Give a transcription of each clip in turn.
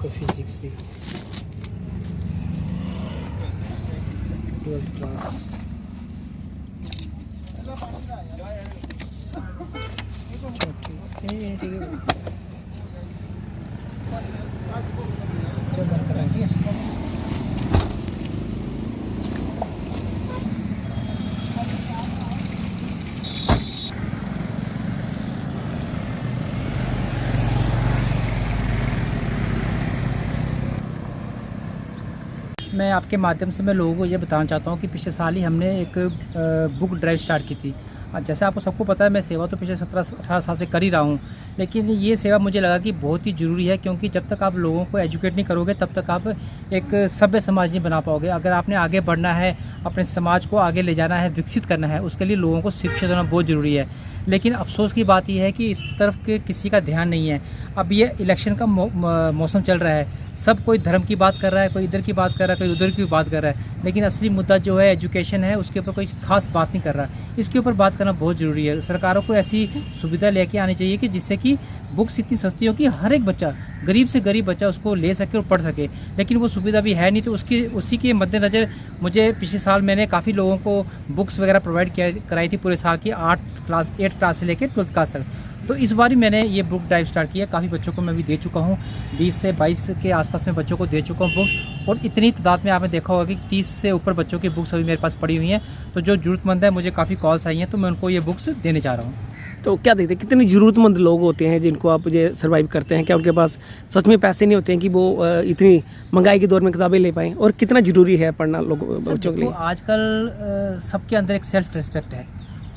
Physics थी 12th class. ठीक है, बंद कराएंगे। मैं आपके माध्यम से मैं लोगों को ये बताना चाहता हूँ कि पिछले साल ही हमने एक बुक ड्राइव स्टार्ट की थी। जैसे आपको सबको पता है, मैं सेवा तो पिछले 17-18 साल से कर ही रहा हूँ, लेकिन ये सेवा मुझे लगा कि बहुत ही ज़रूरी है, क्योंकि जब तक आप लोगों को एजुकेट नहीं करोगे तब तक आप एक सभ्य समाज नहीं बना पाओगे। अगर आपने आगे बढ़ना है, अपने समाज को आगे ले जाना है, विकसित करना है, उसके लिए लोगों को शिक्षित होना बहुत ज़रूरी है। लेकिन अफसोस की बात यह है कि इस तरफ के किसी का ध्यान नहीं है। अब ये इलेक्शन का मौसम चल रहा है, सब कोई धर्म की बात कर रहा है, कोई इधर की बात कर रहा है, कोई उधर की बात कर रहा है, लेकिन असली मुद्दा जो है एजुकेशन है, उसके ऊपर कोई खास बात नहीं कर रहा। इसके ऊपर बात करना बहुत ज़रूरी है। सरकारों को ऐसी सुविधा लेके आनी चाहिए कि जिससे कि बुक्स इतनी सस्ती हो कि हर एक बच्चा, गरीब से गरीब बच्चा उसको ले सके और पढ़ सके, लेकिन वो सुविधा भी है नहीं। तो उसी के मद्देनज़र मुझे पिछले साल मैंने काफ़ी लोगों को बुक्स वगैरह प्रोवाइड कराई थी पूरे साल की, 8 क्लास से लेकर 12th क्लास तक। तो इस बार मैंने ये बुक ड्राइव स्टार्ट किया। काफ़ी बच्चों को मैं भी दे चुका हूँ, 20 से 22 के आसपास में बच्चों को दे चुका हूँ बुक्स, और इतनी तादाद में आपने देखा होगा कि 30 से ऊपर बच्चों की बुक्स अभी मेरे पास पड़ी हुई हैं। तो जो ज़रूरतमंद है, मुझे काफ़ी कॉल्स आई हैं, तो मैं उनको ये बुक्स देने जा रहा हूँ। तो क्या देखते हैं, कितने ज़रूरतमंद लोग होते हैं जिनको आप ये सर्वाइव करते हैं? क्या उनके पास सच में पैसे नहीं होते हैं कि वो इतनी महंगाई के दौर में किताबें ले पाएँ? और कितना ज़रूरी है पढ़ना लोगों बच्चों के लिए? आजकल सबके अंदर एक सेल्फ रिस्पेक्ट है।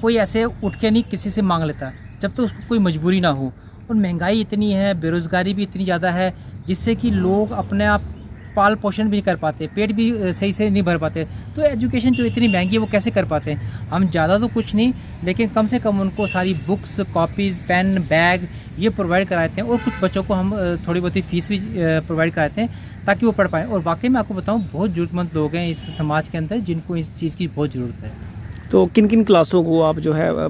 कोई ऐसे उठ के नहीं किसी से मांग लेता जब तक उसको कोई मजबूरी ना हो। और महंगाई इतनी है, बेरोज़गारी भी इतनी ज़्यादा है, जिससे कि लोग अपने आप पाल पोषण भी नहीं कर पाते, पेट भी सही से नहीं भर पाते। तो एजुकेशन जो इतनी महंगी है वो कैसे कर पाते हैं? हम ज़्यादा तो कुछ नहीं, लेकिन कम से कम उनको सारी बुक्स, कॉपीज़, पेन, बैग ये प्रोवाइड कराते हैं, और कुछ बच्चों को हम थोड़ी बहुत फीस भी प्रोवाइड कराते हैं ताकि वो पढ़ पाएँ। और वाकई में आपको बताऊँ, बहुत ज़रूरतमंद लोग हैं इस समाज के अंदर जिनको इस चीज़ की बहुत ज़रूरत है। तो किन किन क्लासों को आप जो है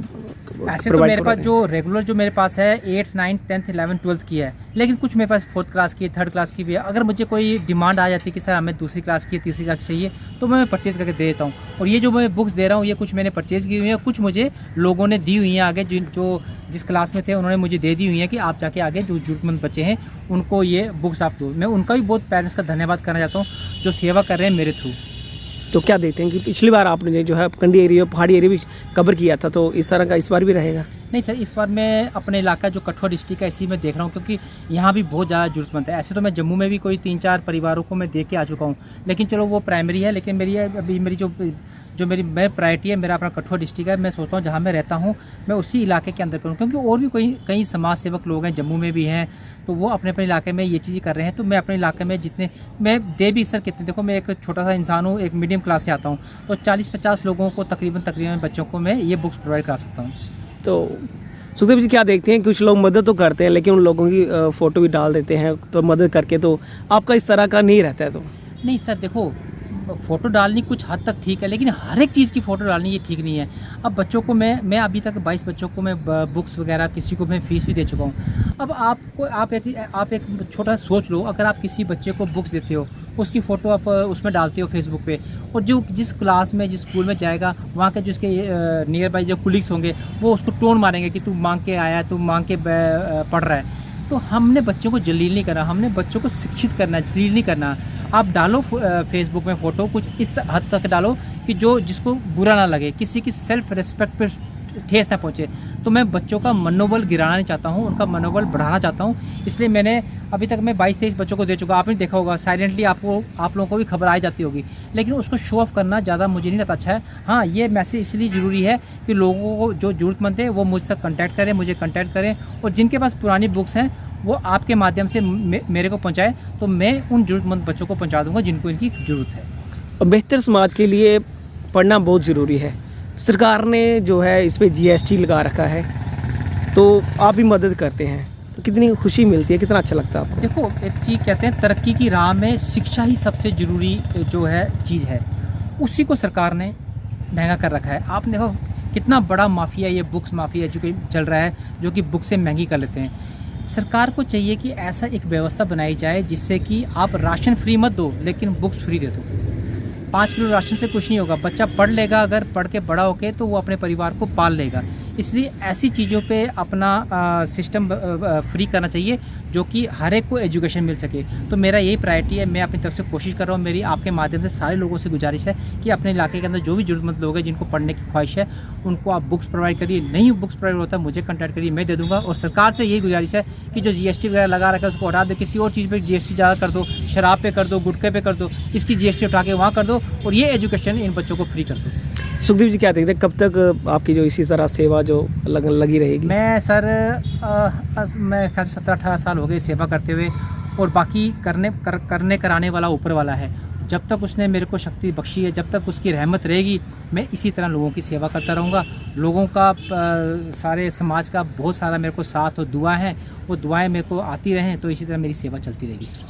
ऐसे तो मेरे पास जो रेगुलर जो मेरे पास है 8, 9, 10, 11, 12th की है, लेकिन कुछ मेरे पास 4th क्लास की, 3rd क्लास की भी है। अगर मुझे कोई डिमांड आ जाती है कि सर हमें 2री क्लास की, 3री क्लास चाहिए, तो मैं परचेज़ करके दे देता हूँ। और ये जो मैं बुक्स दे रहा हूँ, ये कुछ मैंने परचेज़ की हुई है, कुछ मुझे लोगों ने दी हुई हैं आगे, जो जिस क्लास में थे उन्होंने मुझे दे दी हुई है कि आप जाके आगे जो ज़रूरतमंद बच्चे हैं उनको ये बुक्स आप दो। मैं उनका भी बहुत पेरेंट्स का धन्यवाद करना चाहता हूँ जो सेवा कर रहे हैं मेरे थ्रू। तो क्या देखते हैं कि पिछली बार आपने जो है कंडी एरिया, पहाड़ी एरिया भी कवर किया था, तो इस तरह का इस बार भी रहेगा? नहीं सर, इस बार मैं अपने इलाका जो कठुआ डिस्ट्रिक्ट है इसी में देख रहा हूँ, क्योंकि यहाँ भी बहुत ज़्यादा ज़रूरतमंद है। ऐसे तो मैं जम्मू में भी कोई 3-4 परिवारों को मैं दे के आ चुका हूँ, लेकिन चलो वो प्राइमरी है। लेकिन मेरी जो मेरी प्रायोरिटी है, मेरा अपना कठुआ डिस्ट्रिक्ट है। मैं सोचता हूँ जहाँ मैं रहता हूँ मैं उसी इलाके के अंदर करूँ, क्योंकि और भी कई समाज सेवक लोग हैं जम्मू में भी हैं, तो वो अपने अपने इलाके में ये चीज़ें कर रहे हैं। तो मैं अपने इलाके में जितने मैं दे भी सर कितने, देखो मैं एक छोटा सा इंसान हूँ, एक मीडियम क्लास से आता हूँ, तो 40-50 लोगों को तकरीबन बच्चों को मैं ये बुक्स प्रोवाइड करा सकता हूँ। तो सुखदेव जी क्या देखते हैं, कुछ लोग मदद तो करते हैं लेकिन उन लोगों की फ़ोटो भी डाल देते हैं तो मदद करके, तो आपका इस तरह का नहीं रहता है? तो नहीं सर, देखो फ़ोटो डालनी कुछ हद तक ठीक है, लेकिन हर एक चीज़ की फ़ोटो डालनी ये ठीक नहीं है। अब बच्चों को मैं अभी तक 22 बच्चों को मैं बुक्स वगैरह, किसी को मैं फ़ीस भी दे चुका हूँ। अब आप एक छोटा सोच लो, अगर आप किसी बच्चे को बुक्स देते हो, उसकी फ़ोटो आप उसमें डालते हो फेसबुक पे, और जो जिस क्लास में, जिस स्कूल में जाएगा, वहाँ के जिसके नियर बाई जो कुलीग्स होंगे वो उसको टोन मारेंगे कि तू मांग के आया, तू मांग के पढ़ रहा है। तो हमने बच्चों को जलील नहीं करना, हमने बच्चों को शिक्षित करना, जलील नहीं करना। आप डालो फेसबुक में फ़ोटो कुछ इस हद तक डालो कि जिसको बुरा ना लगे, किसी की सेल्फ रिस्पेक्ट पे ठेस ना पहुँचे। तो मैं बच्चों का मनोबल गिराना नहीं चाहता हूँ, उनका मनोबल बढ़ाना चाहता हूँ। इसलिए मैंने अभी तक मैं 22-23 बच्चों को दे चुका। आपने देखा होगा साइलेंटली, आप लोगों को भी खबर आ जाती होगी, लेकिन उसको शो ऑफ करना ज़्यादा मुझे नहीं लगता अच्छा है। हाँ, ये मैसेज इसलिए ज़रूरी है कि लोगों को जो ज़रूरतमंद है वो मुझ तक कॉन्टैक्ट करें, मुझे कॉन्टैक्ट करें, और जिनके पास पुरानी बुक्स हैं वो आपके माध्यम से मेरे को पहुंचाए, तो मैं उन ज़रूरतमंद बच्चों को पहुंचा दूंगा जिनको इनकी ज़रूरत है। और बेहतर समाज के लिए पढ़ना बहुत ज़रूरी है। सरकार ने जो है इस पर GST लगा रखा है, तो आप भी मदद करते हैं, तो कितनी खुशी मिलती है, कितना अच्छा लगता है आपको? देखो, एक चीज़ कहते हैं तरक्की की राह में शिक्षा ही सबसे ज़रूरी जो है चीज़ है, उसी को सरकार ने महंगा कर रखा है। आपने देखो कितना बड़ा माफिया ये बुक्स माफिया जो कि चल रहा है, जो कि बुक से महंगी कर लेते हैं। सरकार को चाहिए कि ऐसा एक व्यवस्था बनाई जाए जिससे कि आप राशन फ्री मत दो, लेकिन बुक्स फ्री दे दो। 5 किलो राशन से कुछ नहीं होगा, बच्चा पढ़ लेगा, अगर पढ़ के बड़ा होके तो वो अपने परिवार को पाल लेगा। इसलिए ऐसी चीज़ों पे अपना सिस्टम फ्री करना चाहिए जो कि हर एक को एजुकेशन मिल सके। तो मेरा यही प्रायोरिटी है, मैं अपनी तरफ से कोशिश कर रहा हूँ। मेरी आपके माध्यम से सारे लोगों से गुजारिश है कि अपने इलाके के अंदर जो भी ज़रूरतमंद लोग हैं जिनको पढ़ने की ख्वाहिश है, उनको आप बुक्स प्रोवाइड करिए। नहीं बुक्स प्रोवाइड होता मुझे कॉन्टैक्ट करिए, मैं दे दूँगा। और सरकार से यही गुजारिश है कि जो GST वगैरह लगा रखा है उसको हटा दे, किसी और चीज़ पर GST ज़्यादा कर दो, शराब पे कर दो, गुटखे पे कर दो, इसकी GST उठा के वहाँ कर दो और ये एजुकेशन इन बच्चों को फ्री कर दो। सुखदीप जी क्या देखते हैं, कब तक आपकी जो इसी तरह सेवा जो लगी रहेगी? मैं सर मैं ख्याल 17-18 साल हो गए सेवा करते हुए, और बाकी करने कराने वाला ऊपर वाला है। जब तक उसने मेरे को शक्ति बख्शी है, जब तक उसकी रहमत रहेगी, मैं इसी तरह लोगों की सेवा करता रहूँगा। लोगों का सारे समाज का बहुत सारा मेरे को साथ और दुआ है, वो दुआएं मेरे को आती रहें, तो इसी तरह मेरी सेवा चलती रहेगी सर।